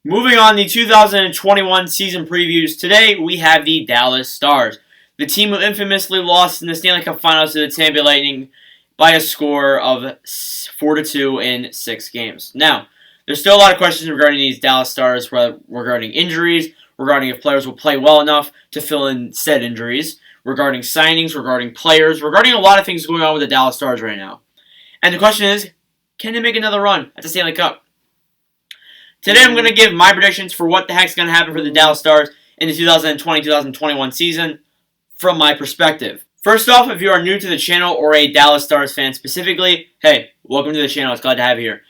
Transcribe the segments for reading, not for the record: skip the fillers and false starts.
Moving on, the 2021 season previews. Today, we have the Dallas Stars, the team who infamously lost in the Stanley Cup Finals to the Tampa Bay Lightning by a score of 4-2 in 6 games. Now, there's still a lot of questions regarding these Dallas Stars, regarding injuries, regarding if players will play well enough to fill in said injuries, regarding signings, regarding players, regarding a lot of things going on with the Dallas Stars right now. And the question is, can they make another run at the Stanley Cup? Today I'm going to give my predictions for what the heck's going to happen for the Dallas Stars in the 2020-2021 season from my perspective. First off, if you are new to the channel or a Dallas Stars fan specifically, hey, welcome to the channel. It's glad to have you here.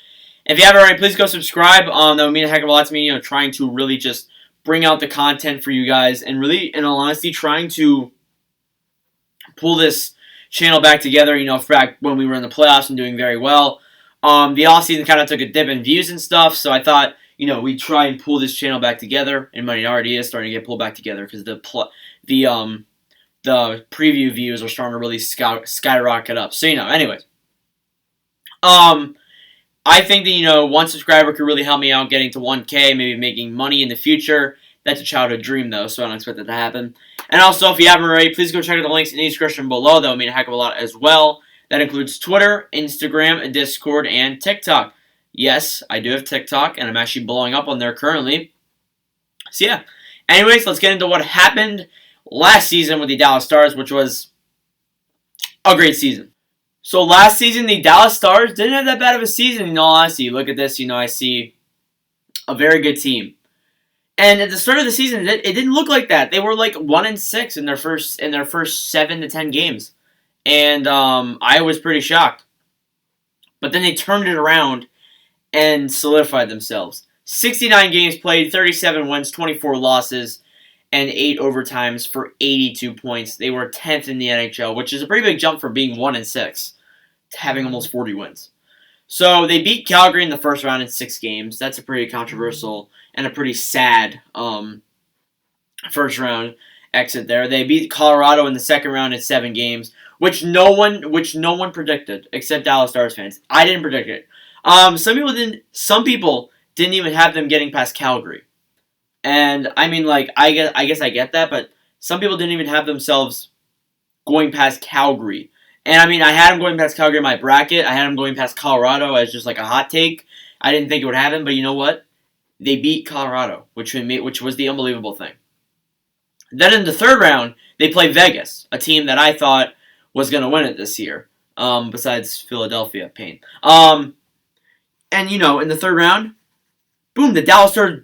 If you haven't already, please go subscribe. That would mean a heck of a lot to me, trying to really just bring out the content for you guys and really, in all honesty, trying to pull this channel back together, back when we were in the playoffs and doing very well. The offseason kind of took a dip in views and stuff, so I thought, we'd try and pull this channel back together, and it already is starting to get pulled back together because the preview views are starting to really skyrocket up. So, anyways. I think that, one subscriber could really help me out getting to 1K, maybe making money in the future. That's a childhood dream, though, so I don't expect that to happen. And also, if you haven't already, please go check out the links in the description below. That would mean a heck of a lot as well. That includes Twitter, Instagram, Discord, and TikTok. Yes, I do have TikTok, and I'm actually blowing up on there currently. So, yeah. Anyways, let's get into what happened last season with the Dallas Stars, which was a great season. So, last season, the Dallas Stars didn't have that bad of a season, in all honesty. Look at this, I see a very good team. And at the start of the season, it didn't look like that. They were like 1-6 in their first 7 to 10 games. And I was pretty shocked. But then they turned it around and solidified themselves. 69 games played, 37 wins, 24 losses, and 8 overtimes for 82 points. They were 10th in the NHL, which is a pretty big jump from being 1-6 to having almost 40 wins. So they beat Calgary in the first round in 6 games. That's a pretty controversial and a pretty sad first round exit there. They beat Colorado in the second round in 7 games, which no one predicted except Dallas Stars fans. I didn't predict it. Some people didn't even have them getting past Calgary. And I mean, I guess I get that, but some people didn't even have themselves going past Calgary. And I mean, I had them going past Calgary in my bracket. I had them going past Colorado as just like a hot take. I didn't think it would happen, but you know what? They beat Colorado, which was the unbelievable thing. Then in the third round, they played Vegas, a team that I thought was going to win it this year, besides Philadelphia. Pain. And, in the third round, boom, the Dallas Stars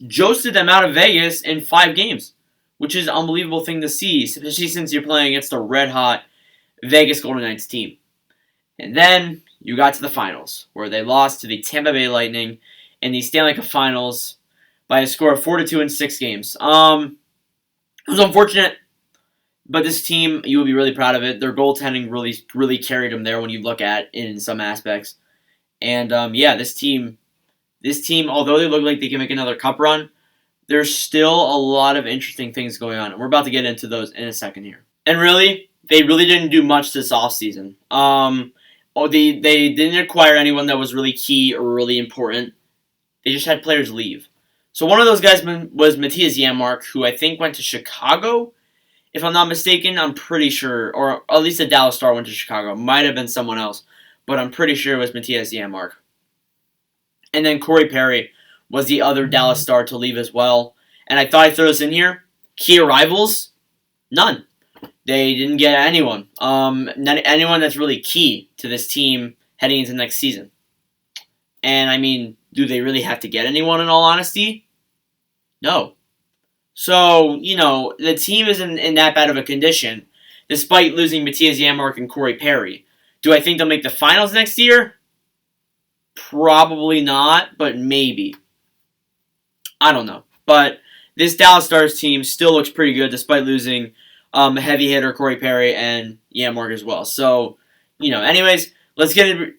jousted them out of Vegas in 5 games, which is an unbelievable thing to see, especially since you're playing against a red-hot Vegas Golden Knights team. And then you got to the finals, where they lost to the Tampa Bay Lightning in the Stanley Cup Finals by a score of 4-2 in 6 games. It was unfortunate, but this team, you will be really proud of it. Their goaltending really carried them there when you look at it in some aspects. And, this team, although they look like they can make another cup run, there's still a lot of interesting things going on. And we're about to get into those in a second here. And they really didn't do much this offseason. They didn't acquire anyone that was really key or really important. They just had players leave. So one of those guys was Mathias Yanmark, who I think went to Chicago, if I'm not mistaken. I'm pretty sure, or at least a Dallas Star went to Chicago. Might have been someone else, but I'm pretty sure it was Mathias Yanmark. And then Corey Perry was the other Dallas Star to leave as well. And I thought I'd throw this in here. Key arrivals? None. They didn't get anyone. Not anyone that's really key to this team heading into next season. And, I mean, do they really have to get anyone in all honesty? No. So, the team isn't in that bad of a condition, despite losing Mathias Yanmark and Corey Perry. Do I think they'll make the finals next year? Probably not, but maybe. I don't know. But this Dallas Stars team still looks pretty good, despite losing heavy hitter Corey Perry and Yanmark as well. So, anyways, let's get into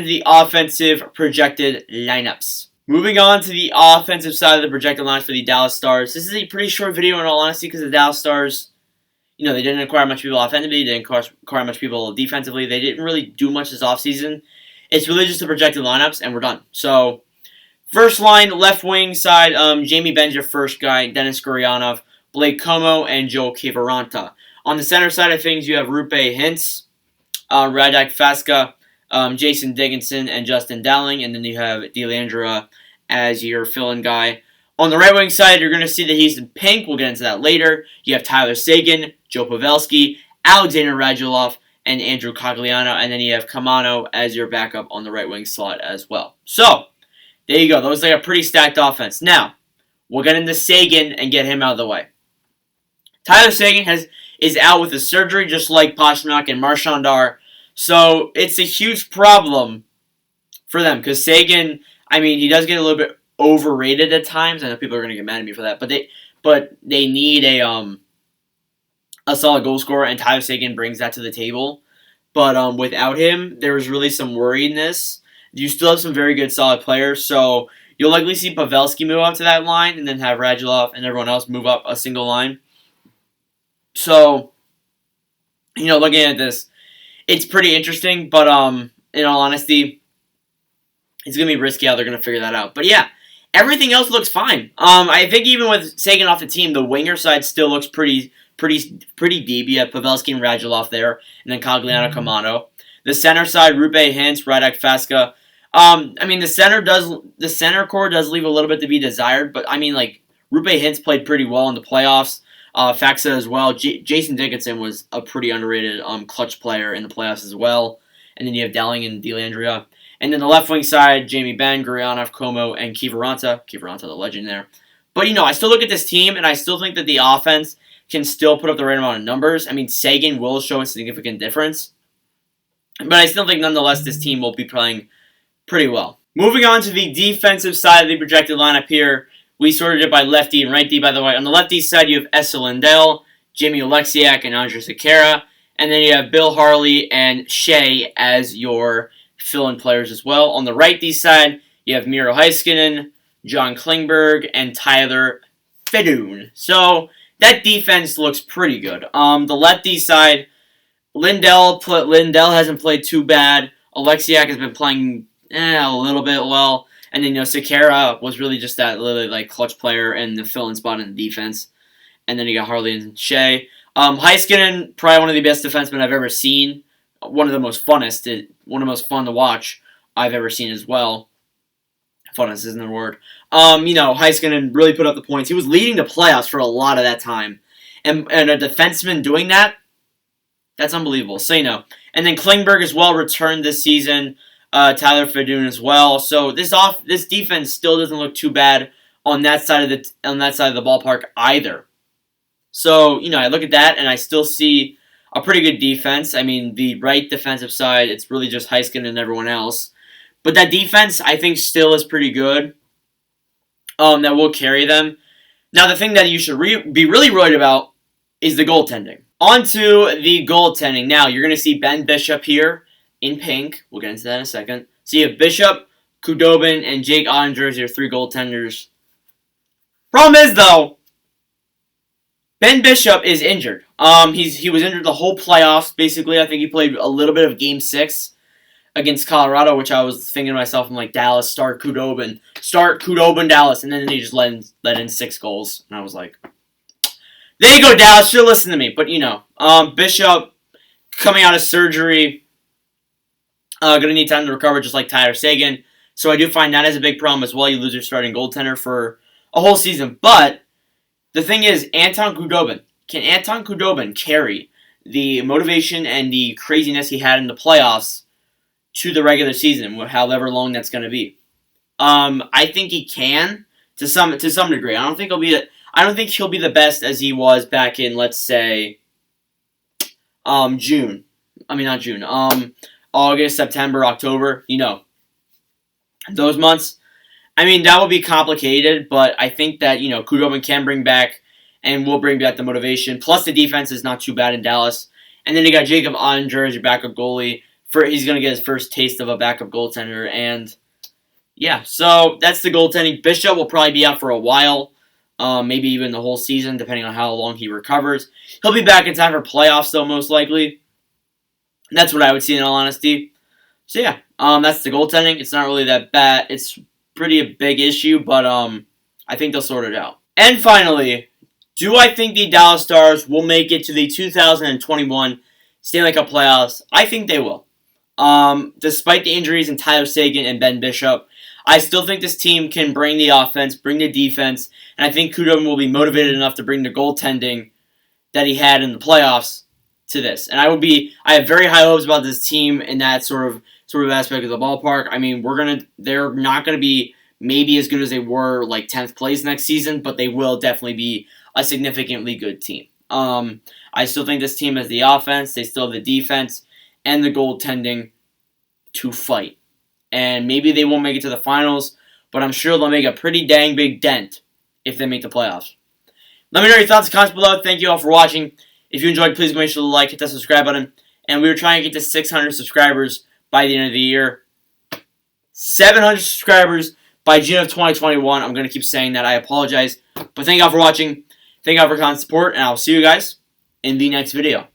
the offensive projected lineups. Moving on to the offensive side of the projected lineups for the Dallas Stars. This is a pretty short video in all honesty because the Dallas Stars, they didn't acquire much people offensively, they didn't acquire much people defensively. They didn't really do much this offseason. It's really just the projected lineups, and we're done. So, First line, left wing side, Jamie Ben's your first guy, Denis Gurianov, Blake Como, and Joel Kivaranta. On the center side of things, you have Rupe Hintz, Radak Faska, Jason Dickinson, and Justin Dowling, and then you have DeLandra as your fill-in guy. On the right wing side, you're going to see that he's in pink. We'll get into that later. You have Tyler Seguin, Joe Pavelski, Alexander Radulov, and Andrew Cogliano, and then you have Kamano as your backup on the right wing slot as well. So, there you go. Those are like a pretty stacked offense. Now, we'll get into Seguin and get him out of the way. Tyler Seguin is out with a surgery just like Pastrnak and Marchand are. So, it's a huge problem for them because Seguin, I mean, he does get a little bit overrated at times. I know people are going to get mad at me for that, but they need a solid goal scorer, and Tyler Seguin brings that to the table. But without him, there was really some worriedness. You still have some very good, solid players, so you'll likely see Pavelski move up to that line, and then have Radulov and everyone else move up a single line. So, looking at this, it's pretty interesting, but in all honesty, it's going to be risky how they're going to figure that out. But yeah, everything else looks fine. I think even with Seguin off the team, the winger side still looks pretty deep. You have Pavelski and Radulov there, and then Cogliano, Kamano. The center side, Rupe Hintz, Radak Faska. The center core does leave a little bit to be desired, but Rupe Hintz played pretty well in the playoffs. Faxa as well. Jason Dickinson was a pretty underrated clutch player in the playoffs as well. And then you have Dowling and DeLandria. And then the left wing side, Jamie Benn, Gurianov, Como, and Kivaranta. Kivaranta, the legend there. But, I still look at this team, and I still think that the offense can still put up the right amount of numbers. I mean, Seguin will show a significant difference. But I still think, nonetheless, this team will be playing pretty well. Moving on to the defensive side of the projected lineup here, we sorted it by lefty and righty, by the way. On the lefty side, you have Esa Lindell, Jimmy Oleksiak, and Andrej Sekera. And then you have Bill Harley and Shea as your fill-in players as well. On the righty side, you have Miro Heiskanen, John Klingberg, and Tyler Fedun. So, that defense looks pretty good. The lefty side, Lindell hasn't played too bad. Oleksiak has been playing a little bit well. And then, Sekera was really just that little, clutch player and the fill-in spot in the defense. And then you got Harley and Shea. Heiskanen, probably one of the best defensemen I've ever seen. One of the most fun to watch I've ever seen as well. Funnest isn't the word. Heiskanen really put up the points. He was leading the playoffs for a lot of that time. And a defenseman doing that's unbelievable. So, And then Klingberg as well returned this season. Tyler Fedun as well. So this defense still doesn't look too bad on that side of the ballpark either. So, I look at that and I still see a pretty good defense. I mean, the right defensive side, it's really just Heiskanen and everyone else. But that defense, I think, still is pretty good. That will carry them. Now, the thing that you should be really worried about is the goaltending. On to the goaltending. Now, you're going to see Ben Bishop here in pink. We'll get into that in a second. So you have Bishop, Gugobin, and Jake Ottinger as your three goaltenders. Problem is, though, Ben Bishop is injured. He was injured the whole playoffs, basically. I think he played a little bit of Game 6 against Colorado, which I was thinking to myself, I'm like, Dallas, start Gugobin, Dallas. And then he just let in 6 goals. And I was like, there you go, Dallas, should listen to me. But, Bishop coming out of surgery, going to need time to recover just like Tyler Seguin. So I do find that as a big problem as well. You lose your starting goaltender for a whole season. But the thing is, Anton Gugobin. Can Anton Gugobin carry the motivation and the craziness he had in the playoffs to the regular season, however long that's going to be? I think he can to some degree. I don't think he'll be the best as he was back in, let's say, June. I mean, not June. August, September, October. Those months. I mean, that will be complicated, but I think that, Gugobin can bring back and will bring back the motivation. Plus, the defense is not too bad in Dallas. And then you got Jacob Ottinger as your backup goalie. He's going to get his first taste of a backup goaltender. And, yeah, so that's the goaltending. Bishop will probably be out for a while, maybe even the whole season, depending on how long he recovers. He'll be back in time for playoffs, though, most likely. That's what I would see, in all honesty. So, yeah, that's the goaltending. It's not really that bad. It's pretty a big issue, but I think they'll sort it out. And finally, do I think the Dallas Stars will make it to the 2021 Stanley Cup playoffs? I think they will. Despite the injuries in Tyler Seguin and Ben Bishop, I still think this team can bring the offense, bring the defense, and I think Gugobin will be motivated enough to bring the goaltending that he had in the playoffs to this. And I have very high hopes about this team in that sort of aspect of the ballpark. I mean, they're not gonna be maybe as good as they were like 10th place next season, but they will definitely be a significantly good team. I still think this team has the offense, they still have the defense, and the goaltending to fight. And maybe they won't make it to the finals, but I'm sure they'll make a pretty dang big dent if they make the playoffs. Let me know your thoughts in the comments below. Thank you all for watching. If you enjoyed, please make sure to like, hit that subscribe button. And we were trying to get to 600 subscribers by the end of the year. 700 subscribers by June of 2021. I'm going to keep saying that. I apologize. But thank you all for watching. Thank you all for constant support. And I'll see you guys in the next video.